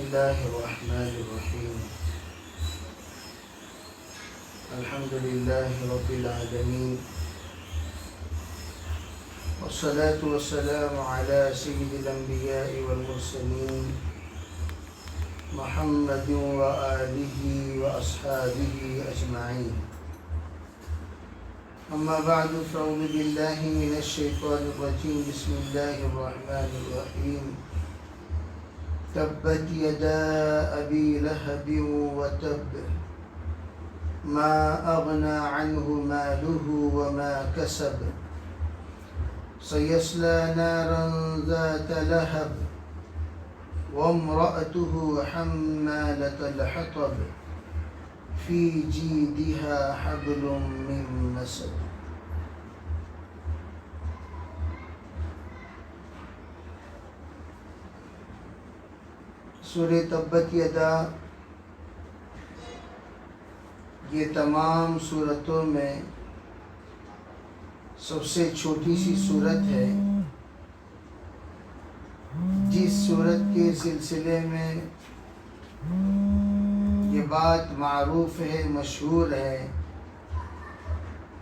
الله الرحمن الرحيم. الحمد لله رب العالمين، والصلاة والسلام على سيد الأنبياء والمرسلين محمد وآله وأصحابه أجمعين. أما بعد، فأعوذ بالله من الشيطان الرجيم. بسم الله الرحمن الرحيم. تبت يدا أبي لهب وتب، ما أغنى عنه ماله وما كسب، سيصلى نارا ذات لهب، وامرأته حمالة الحطب، في جيدها حبل من مسد. سورہ تبت یدا یہ تمام سورتوں میں سب سے چھوٹی سی سورت ہے. جس سورت کے سلسلے میں یہ بات معروف ہے، مشہور ہے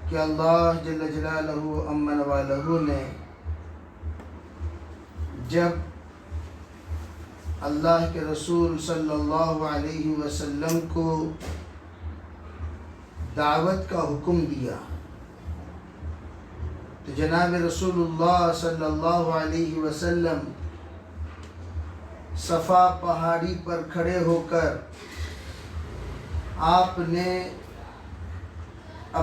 کہ اللہ جل جلالہ امن والہ نے جب اللہ کے رسول صلی اللہ علیہ وسلم کو دعوت کا حکم دیا تو جناب رسول اللہ صلی اللہ علیہ وسلم صفا پہاڑی پر کھڑے ہو کر آپ نے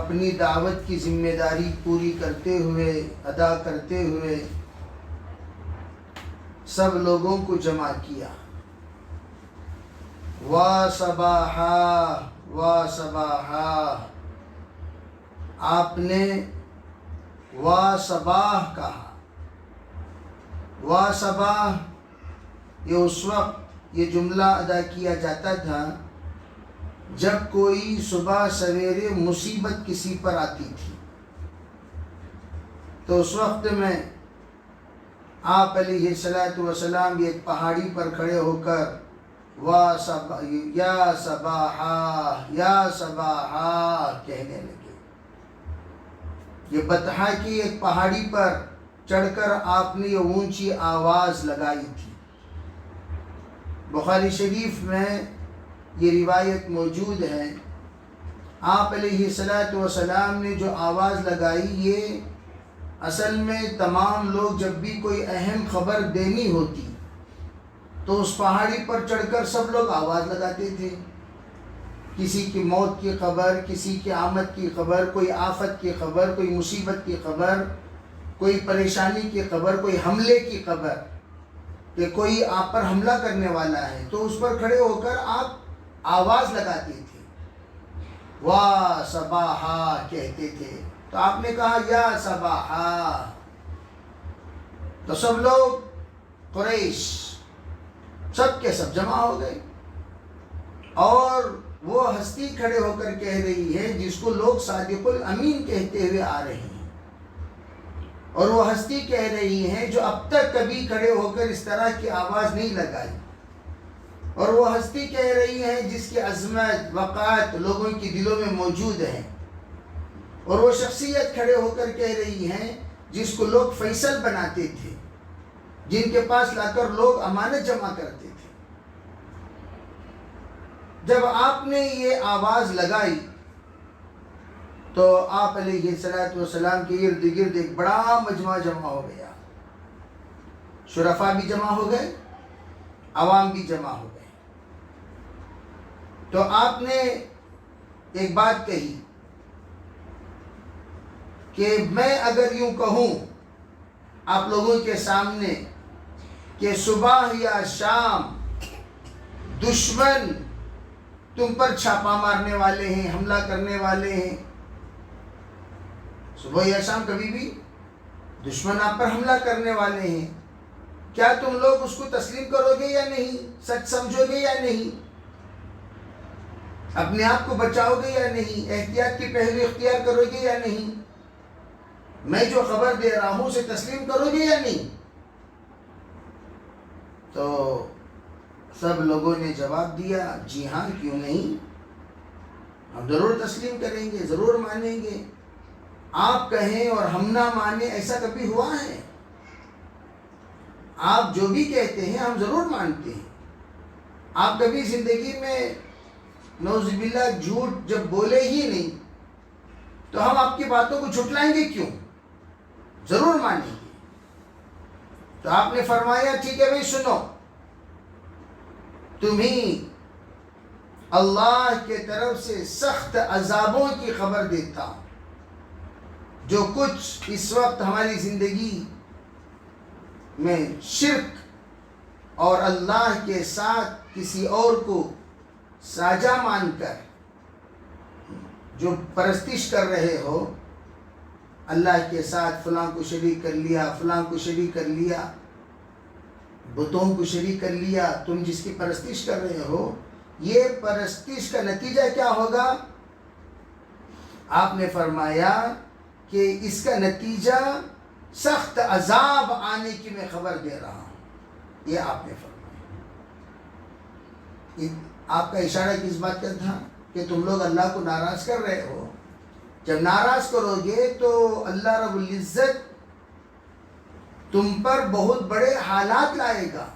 اپنی دعوت کی ذمہ داری پوری کرتے ہوئے، ادا کرتے ہوئے سب لوگوں کو جمع کیا. وا صباحا وا صباحا، آپ نے وا صباح کہا. وا صباح یہ اس وقت یہ جملہ ادا کیا جاتا تھا جب کوئی صبح سویرے مصیبت کسی پر آتی تھی، تو اس وقت میں آپ علیہ السلام یہ ایک پہاڑی پر کھڑے ہو کر یا صباحا یا صباحا کہنے لگے. یہ بطحا کی ایک پہاڑی پر چڑھ کر آپ نے یہ اونچی آواز لگائی تھی. بخاری شریف میں یہ روایت موجود ہے. آپ علیہ السلام نے جو آواز لگائی، یہ اصل میں تمام لوگ جب بھی کوئی اہم خبر دینی ہوتی تو اس پہاڑی پر چڑھ کر سب لوگ آواز لگاتے تھے. کسی کی موت کی خبر، کسی کی آمد کی خبر، کوئی آفت کی خبر، کوئی مصیبت کی خبر، کوئی پریشانی کی خبر، کوئی حملے کی خبر کہ کوئی آپ پر حملہ کرنے والا ہے، تو اس پر کھڑے ہو کر آپ آواز لگاتے تھے، وا صباحا کہتے تھے. تو آپ نے کہا یا صباحا، تو سب لوگ قریش سب کے سب جمع ہو گئے، اور وہ ہستی کھڑے ہو کر کہہ رہی ہے جس کو لوگ صادق الامین کہتے ہوئے آ رہے ہیں، اور وہ ہستی کہہ رہی ہے جو اب تک کبھی کھڑے ہو کر اس طرح کی آواز نہیں لگائی، اور وہ ہستی کہہ رہی ہے جس کی عظمت وقار لوگوں کی دلوں میں موجود ہے، اور وہ شخصیت کھڑے ہو کر کہہ رہی ہے جس کو لوگ فیصل بناتے تھے، جن کے پاس لا کر لوگ امانت جمع کرتے تھے. جب آپ نے یہ آواز لگائی تو آپ علیہ السلام کے ارد گرد ایک بڑا مجمع جمع ہو گیا. شرفاء بھی جمع ہو گئے، عوام بھی جمع ہو گئے. تو آپ نے ایک بات کہی کہ میں اگر یوں کہوں آپ لوگوں کے سامنے کہ صبح یا شام دشمن تم پر چھاپا مارنے والے ہیں، حملہ کرنے والے ہیں، صبح یا شام کبھی بھی دشمن آپ پر حملہ کرنے والے ہیں، کیا تم لوگ اس کو تسلیم کرو گے یا نہیں؟ سچ سمجھو گے یا نہیں؟ اپنے آپ کو بچاؤ گے یا نہیں؟ احتیاط کی پہلو اختیار کرو گے یا نہیں؟ میں جو خبر دے رہا ہوں اسے تسلیم کرو گے یا نہیں؟ تو سب لوگوں نے جواب دیا جی ہاں کیوں نہیں، ہم ضرور تسلیم کریں گے، ضرور مانیں گے۔ آپ کہیں اور ہم نہ مانیں، ایسا کبھی ہوا ہے؟ آپ جو بھی کہتے ہیں ہم ضرور مانتے ہیں۔ آپ کبھی زندگی میں نعوذ باللہ جھوٹ جب بولے ہی نہیں تو ہم آپ کی باتوں کو جھٹلائیں گے کیوں؟ ضرور مانیں گے۔ تو آپ نے فرمایا ٹھیک ہے بھائی سنو، تمہیں اللہ کے طرف سے سخت عذابوں کی خبر دیتا ہوں۔ جو کچھ اس وقت ہماری زندگی میں شرک اور اللہ کے ساتھ کسی اور کو ساجا مان کر جو پرستش کر رہے ہو، اللہ کے ساتھ فلاں کو شریک کر لیا، فلاں کو شریک کر لیا، بتوں کو شریک کر لیا، تم جس کی پرستش کر رہے ہو، یہ پرستش کا نتیجہ کیا ہوگا؟ آپ نے فرمایا کہ اس کا نتیجہ سخت عذاب آنے کی میں خبر دے رہا ہوں۔ یہ آپ نے فرمایا۔ آپ کا اشارہ کس بات کا تھا؟ کہ تم لوگ اللہ کو ناراض کر رہے ہو۔ جب ناراض کرو گے تو اللہ رب العزت تم پر بہت بڑے حالات لائے گا،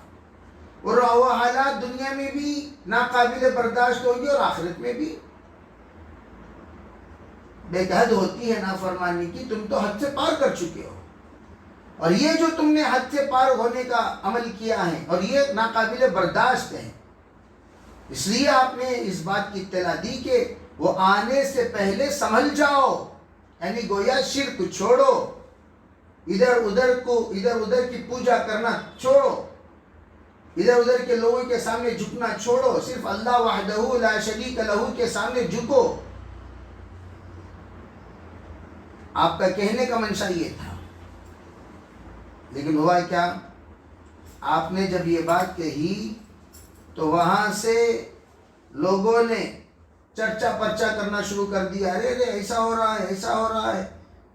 اور وہ حالات دنیا میں بھی ناقابل برداشت ہوں گے اور آخرت میں بھی۔ بے حد ہوتی ہے نافرمانی کی، تم تو حد سے پار کر چکے ہو، اور یہ جو تم نے حد سے پار ہونے کا عمل کیا ہے اور یہ ناقابل برداشت ہے، اس لیے آپ نے اس بات کی اطلاع دی کہ وہ آنے سے پہلے سنبھل جاؤ، یعنی گویا شرک چھوڑو، ادھر ادھر کی پوجا کرنا چھوڑو، ادھر ادھر کے لوگوں کے سامنے جھکنا چھوڑو، صرف اللہ وحدہ لا شریک لہ کے سامنے جھکو۔ آپ کا کہنے کا منشا یہ تھا، لیکن ہوا کیا؟ آپ نے جب یہ بات کہی تو وہاں سے لوگوں نے چرچا پرچا کرنا شروع کر دیا، ارے ایسا ہو رہا ہے، ایسا ہو رہا ہے،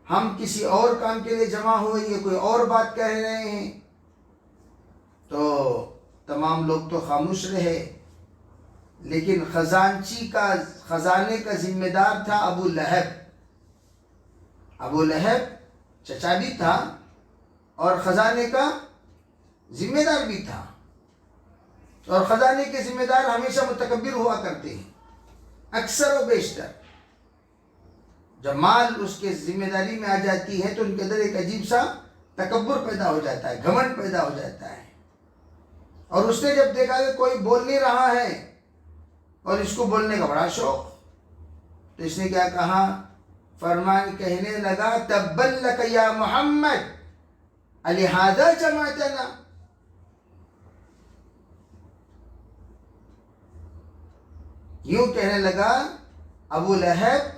ہم کسی اور کام کے لیے جمع ہوئے، یہ کوئی اور بات کہہ رہے ہیں۔ تو تمام لوگ تو خاموش رہے، لیکن خزانے کا ذمہ دار تھا ابو لہب۔ ابو لہب چچا بھی تھا اور خزانے کا ذمہ دار بھی تھا، اور خزانے کے ذمہ دار ہمیشہ متکبر ہوا کرتے ہیں، اکثر و بیشتر۔ جب مال اس کے ذمہ داری میں آ جاتی ہے تو ان کے اندر ایک عجیب سا تکبر پیدا ہو جاتا ہے، گھمنڈ پیدا ہو جاتا ہے۔ اور اس نے جب دیکھا کہ کوئی بول نہیں رہا ہے اور اس کو بولنے کا بڑا شوق، تو اس نے کیا کہا؟ فرمان کہنے لگا تبا لک یا محمد الہذا جمعتنا، یوں کہنے لگا ابو لہب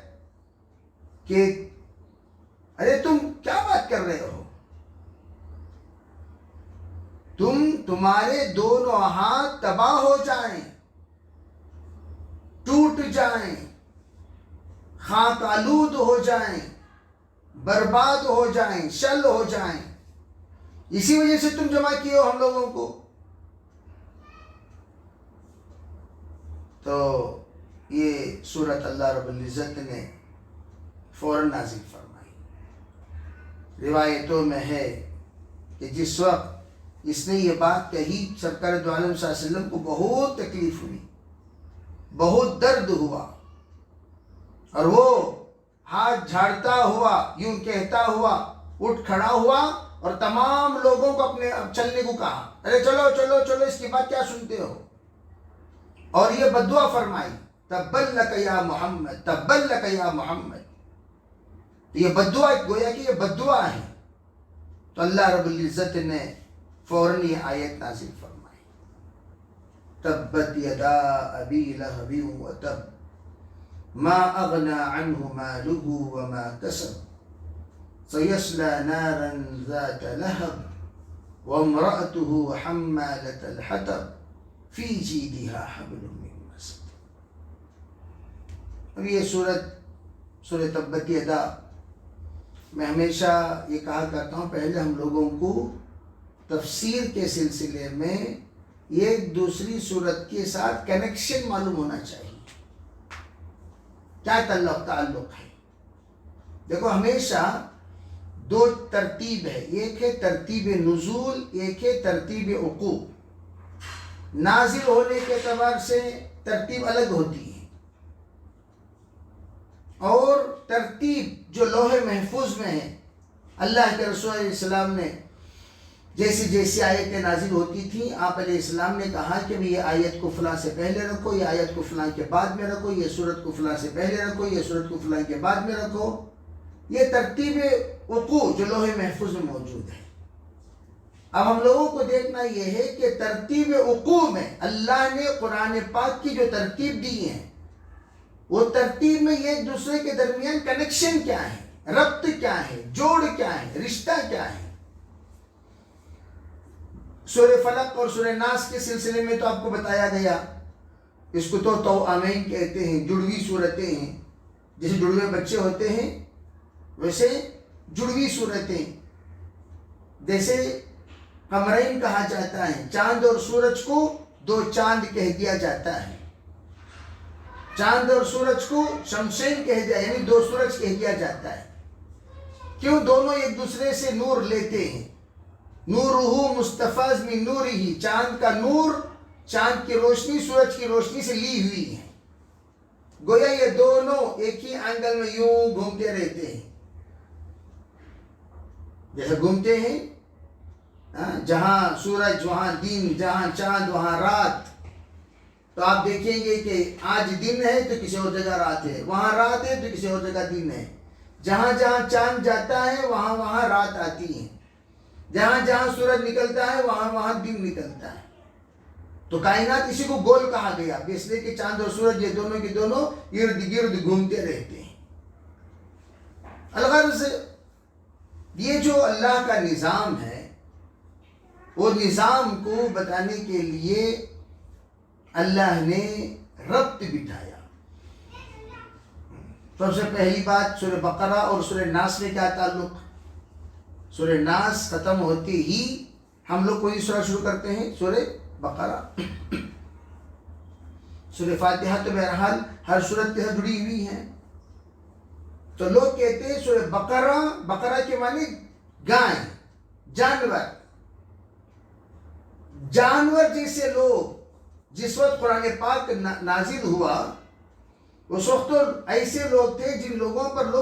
کہ ارے تم کیا بات کر رہے ہو؟ تمہارے دونوں ہاتھ تباہ ہو جائیں، ٹوٹ جائیں، خاک آلود ہو جائیں، برباد ہو جائیں، شل ہو جائیں، اسی وجہ سے تم جمع کیے ہو ہم لوگوں کو۔ تو یہ سورت اللہ رب العزت نے فوراً نازل فرمائی۔ روایتوں میں ہے کہ جس وقت اس نے یہ بات کہی، سرکار دو عالم صلی اللہ علیہ وسلم کو بہت تکلیف ہوئی، بہت درد ہوا، اور وہ ہاتھ جھاڑتا ہوا یوں کہتا ہوا اٹھ کھڑا ہوا اور تمام لوگوں کو اپنے چلنے کو کہا، ارے چلو چلو چلو، اس کی بات کیا سنتے ہو؟ اور یہ بددعا فرمائی، تبا لک یا محمد، تبا لک یا محمد۔ یہ بددعا گویا کہ یہ بددعا ہے۔ تو اللہ رب العزت نے فوراً یہ آیت نازل فرمائی، تبت یدا ابی لہب وتب ما اغنى عنه ماله وما كسب سيصلى نارا ذات لهب وامرأته حمالة الحطب في جيدها حبل من مسد۔ اب یہ سورۃ تبت یدا، میں ہمیشہ یہ کہا کرتا ہوں، پہلے ہم لوگوں کو تفسیر کے سلسلے میں ایک دوسری صورت کے ساتھ کنیکشن معلوم ہونا چاہیے، کیا تعلق ہے۔ دیکھو ہمیشہ دو ترتیب ہے، ایک ہے ترتیب نزول، ایک ہے ترتیب وقوع۔ نازل ہونے کے اعتبار سے ترتیب الگ ہوتی ہے، اور ترتیب جو لوح محفوظ میں ہے، اللہ کے رسول علیہ السلام نے جیسی جیسی آیتیں نازل ہوتی تھیں، آپ علیہ السلام نے کہا کہ یہ آیت کو فلاں سے پہلے رکھو، یہ آیت کو فلاں کے بعد میں رکھو، یہ سورت کو فلاں سے پہلے رکھو، یہ سورت کو فلاں کے بعد میں رکھو۔ یہ ترتیب وقوع جو لوح محفوظ میں موجود ہے۔ اب ہم لوگوں کو دیکھنا یہ ہے کہ ترتیب وقوع میں اللہ نے قرآن پاک کی جو ترتیب دی ہے، وہ ترتیب میں یہ ایک دوسرے کے درمیان کنیکشن کیا ہے، ربط کیا ہے، جوڑ کیا ہے، رشتہ کیا ہے۔ سورہ فلق اور سورہ ناس کے سلسلے میں تو آپ کو بتایا گیا، اس کو تو توامین کہتے ہیں، جڑوی صورتیں ہیں، جیسے جڑوے بچے ہوتے ہیں ویسے جڑوی صورتیں، جیسے قمرین کہا جاتا ہے، چاند اور سورج کو دو چاند کہہ دیا جاتا ہے، چاند اور سورج کو شمسین کہہ دیا، یعنی دو سورج کہہ دیا جاتا ہے۔ کیوں؟ دونوں ایک دوسرے سے نور لیتے ہیں، نورہ مستفاض من نورہ، چاند کا نور، چاند کی روشنی سورج کی روشنی سے لی ہوئی ہے، گویا یہ دونوں ایک ہی اینگل میں یوں گھومتے رہتے ہیں، جیسے گھومتے ہیں، جہاں سورج وہاں دن، جہاں چاند وہاں رات۔ تو آپ دیکھیں گے کہ آج دن ہے تو کسی اور جگہ رات ہے، وہاں رات ہے تو کسی اور جگہ دن ہے، جہاں جہاں چاند جاتا ہے وہاں وہاں رات آتی ہے، جہاں جہاں سورج نکلتا ہے وہاں وہاں دن نکلتا ہے۔ تو کائنات اسی کو گول کہا گیا، اس لیے کہ چاند اور سورج یہ دونوں کے دونوں ارد گرد گھومتے رہتے ہیں۔ الغرض یہ جو اللہ کا نظام ہے، وہ نظام کو بتانے کے لیے اللہ نے ربط بٹھایا۔ سب سے پہلی بات، سورہ بقرہ اور سورہ ناس میں کیا تعلق؟ سورہ ناس ختم ہوتے ہی ہم لوگ کوئی سورہ شروع کرتے ہیں، سورہ بقرہ۔ سورہ فاتحہ تو بہرحال ہر سورت کے ساتھ جڑی ہوئی ہے، تو لوگ کہتے ہیں سورہ بقرہ، بقرہ کے معنی گائے، جانور۔ جانور جیسے لوگ جس وقت قرآن پاک نازل ہوا، اس وقت تو ایسے لوگ تھے جن لوگوں پر لوگ